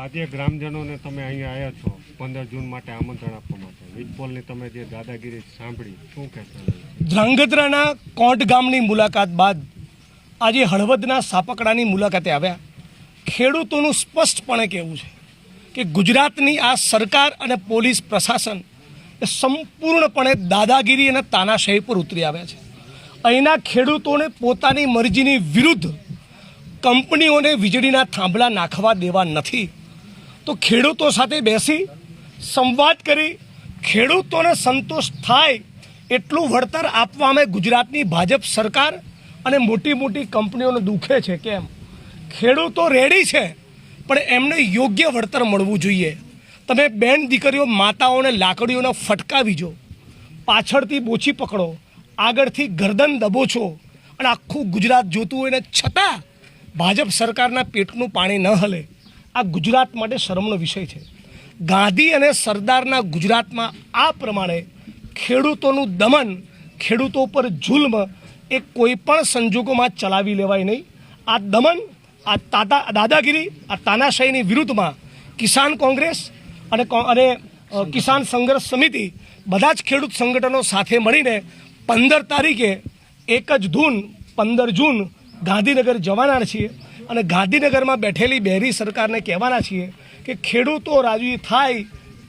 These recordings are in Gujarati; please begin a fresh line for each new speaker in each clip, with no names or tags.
આજે ગ્રામજનોને તમે અહીંયા આવ્યા છો 15 જૂન માટે આમંત્રણ આપવા માટે, વીજપોલની તમે જે દાદાગીરી સાંભળી, શું કહેશો?
ધ્રાંગધ્રાના કોંટ ગામની મુલાકાત બાદ આજે હળવદના સાપકડાની મુલાકાતે આવ્યા. ખેડૂતોનું સ્પષ્ટપણે કહેવું છે કે ગુજરાતની આ સરકાર અને પોલીસ પ્રશાસન એ સંપૂર્ણપણે દાદાગીરી અને તાનાશાહી પર ઉતરી આવ્યા છે. અહીંના ખેડૂતોને પોતાની મરજીની વિરુદ્ધ કંપનીઓને વીજળીના થાંભલા નાખવા દેવા નથી. તો ખેડૂતો સાથે બેસી સંવાદ કરી ખેડૂતોને સંતોષ થાય એટલું વળતર આપવા અમે ગુજરાતની ભાજપ સરકાર અને મોટી મોટી કંપનીઓને દુખે છે. કેમ? ખેડૂતો રેડી છે, પણ એમને યોગ્ય વળતર મળવું જોઈએ. તમે બેન દીકરીઓ માતાઓને લાકડીઓને ફટકાવીજો, પાછળથી બોછી પકડો, આગળથી ગરદન દબોચો અને આખું ગુજરાત જોતું હોય ને છતાં ભાજપ સરકારના પેટનું પાણી ન હલે. આ ગુજરાત માટે શરમનો વિષય છે. ગાંધી અને સરદારના ગુજરાતમાં આ પ્રમાણે ખેડૂતોનું દમન, ખેડૂતો પર જુલ્મ એ કોઈ પણ સંજોગોમાં ચલાવી લેવાય નહીં. આ દમન, આ દાદાગીરી, આ તાનાશાહીની વિરુદ્ધમાં કિસાન કોંગ્રેસ અને કિસાન સંઘર્ષ સમિતિ બધા જ ખેડૂત સંગઠનો સાથે મળીને 15 તારીખે 15 જૂન ગાંધીનગર જવાના છીએ અને ગાંધીનગરમાં બેઠેલી બેરી સરકારને કહેવાના છીએ કે ખેડૂતો રાજી થાય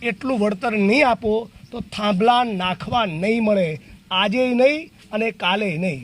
એટલું વળતર નહીં આપો તો થાંભલા નાખવા નહીં મળે, આજે નહીં અને કાલે નહીં.